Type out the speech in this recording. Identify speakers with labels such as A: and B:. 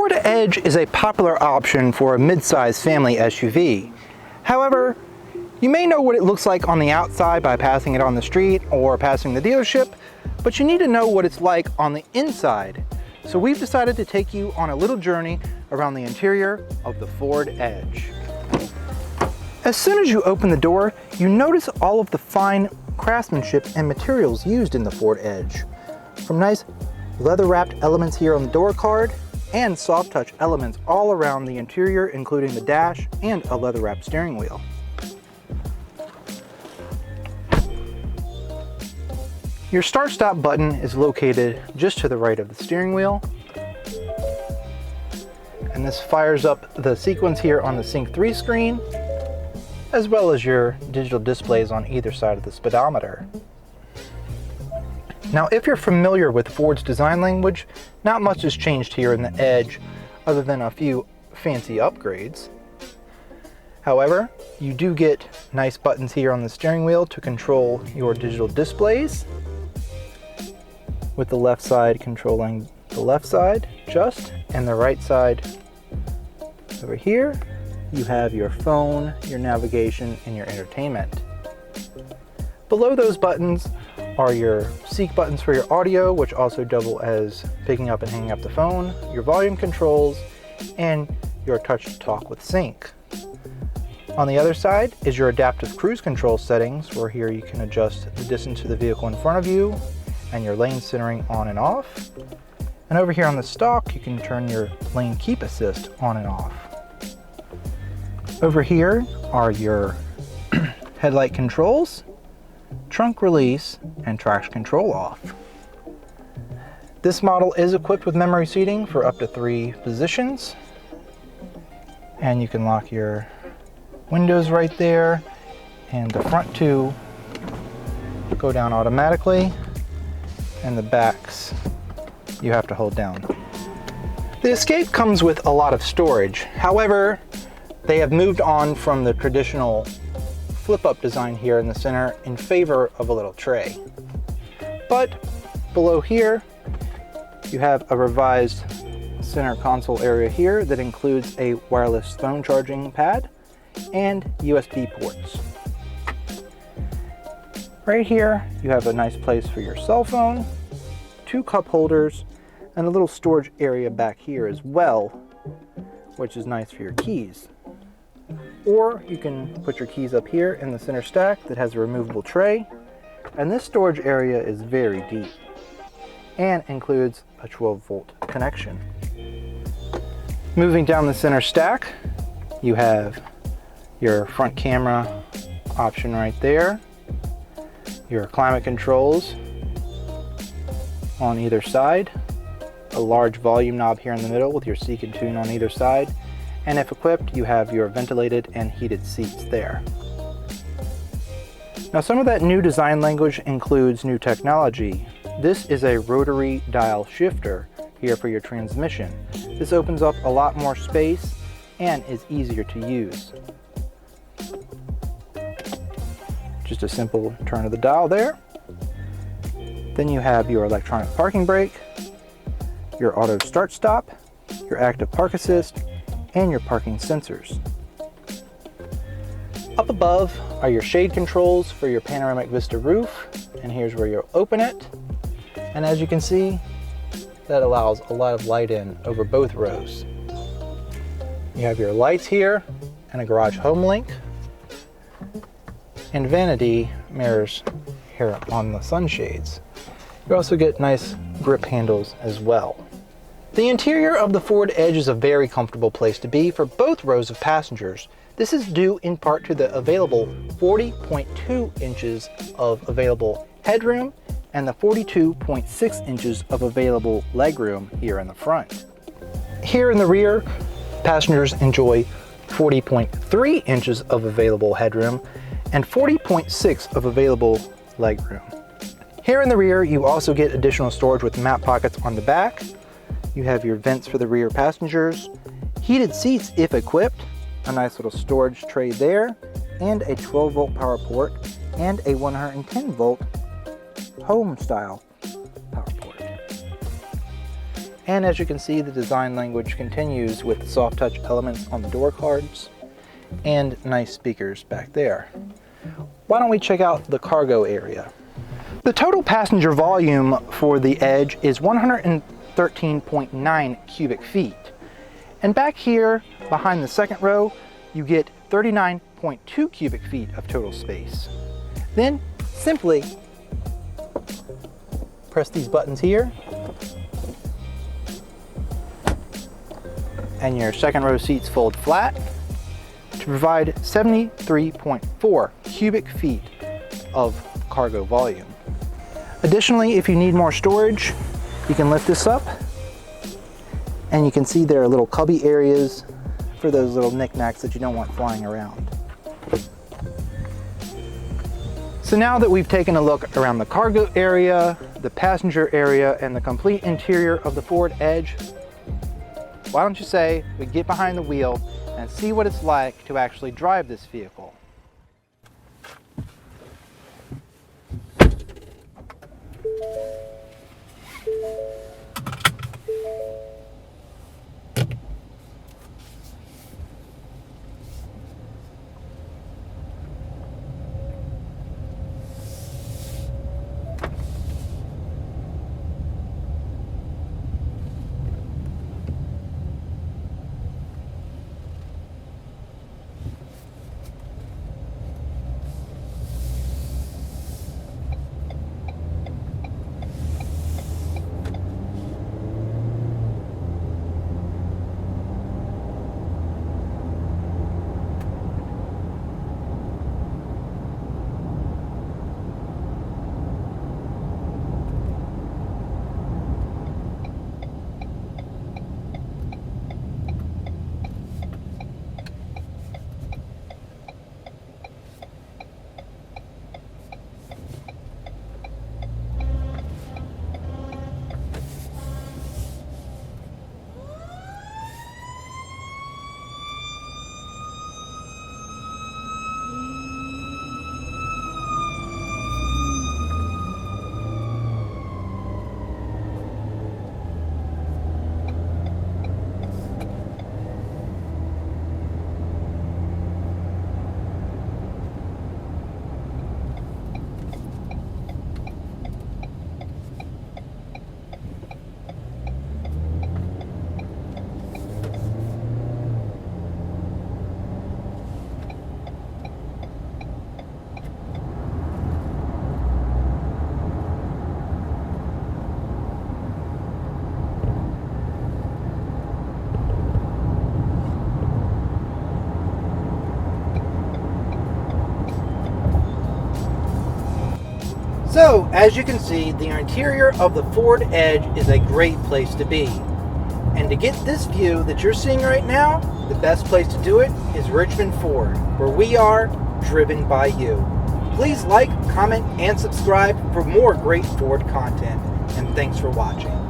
A: Ford Edge is a popular option for a mid-size family SUV. However, you may know what it looks like on the outside by passing it on the street or passing the dealership, but you need to know what it's like on the inside. So we've decided to take you on a little journey around the interior of the Ford Edge. As soon as you open the door, you notice all of the fine craftsmanship and materials used in the Ford Edge. From nice leather-wrapped elements here on the door card, and soft touch elements all around the interior, including the dash and a leather-wrapped steering wheel. Your start-stop button is located just to the right of the steering wheel. And this fires up the sequence here on the Sync 3 screen, as well as your digital displays on either side of the speedometer. Now, if you're familiar with Ford's design language, not much has changed here in the Edge other than a few fancy upgrades. However, you do get nice buttons here on the steering wheel to control your digital displays, with the left side controlling the left side just, and the right side over here. You have your phone, your navigation, and your entertainment. Below those buttons are your seek buttons for your audio, which also double as picking up and hanging up the phone, your volume controls, and your touch to talk with sync. On the other side is your adaptive cruise control settings, where here you can adjust the distance to the vehicle in front of you and your lane centering on and off. And over here on the stalk, you can turn your lane keep assist on and off. Over here are your headlight controls, trunk release, and traction control off. This model is equipped with memory seating for up to 3 positions, and you can lock your windows right there, and the front 2 go down automatically, and the backs you have to hold down. The Escape comes with a lot of storage. However, they have moved on from the traditional flip-up design here in the center in favor of a little tray. But below here, you have a revised center console area here that includes a wireless phone charging pad and USB ports. Right here, you have a nice place for your cell phone, 2 cup holders, and a little storage area back here as well, which is nice for your keys. Or you can put your keys up here in the center stack that has a removable tray, and this storage area is very deep and includes a 12-volt connection. Moving down the center stack, you have your front camera option right there, your climate controls on either side, a large volume knob here in the middle with your seek and tune on either side, and if equipped, you have your ventilated and heated seats there. Now, some of that new design language includes new technology. This is a rotary dial shifter here for your transmission. This opens up a lot more space and is easier to use. Just a simple turn of the dial there. Then you have your electronic parking brake, your auto start stop, your active park assist, and your parking sensors. Up above are your shade controls for your panoramic vista roof, and here's where you'll open it. And as you can see, that allows a lot of light in over both rows. You have your lights here and a garage home link, and vanity mirrors here on the sunshades. You also get nice grip handles as well. The interior of the Ford Edge is a very comfortable place to be for both rows of passengers. This is due in part to the available 40.2 inches of available headroom and the 42.6 inches of available legroom here in the front. Here in the rear, passengers enjoy 40.3 inches of available headroom and 40.6 of available legroom. Here in the rear, you also get additional storage with map pockets on the back. You have your vents for the rear passengers, heated seats if equipped, a nice little storage tray there, and a 12-volt power port, and a 110-volt home style power port. And as you can see, the design language continues with soft touch elements on the door cards and nice speakers back there. Why don't we check out the cargo area? The total passenger volume for the Edge is 113.9 cubic feet. And back here behind the second row, you get 39.2 cubic feet of total space. Then simply press these buttons here, and your second row seats fold flat to provide 73.4 cubic feet of cargo volume. Additionally, if you need more storage, you can lift this up and you can see there are little cubby areas for those little knickknacks that you don't want flying around. So now that we've taken a look around the cargo area, the passenger area, and the complete interior of the Ford Edge, why don't you say we get behind the wheel and see what it's like to actually drive this vehicle. So, as you can see, the interior of the Ford Edge is a great place to be. And to get this view that you're seeing right now, the best place to do it is Richmond Ford, where we are driven by you. Please like, comment, and subscribe for more great Ford content. And thanks for watching.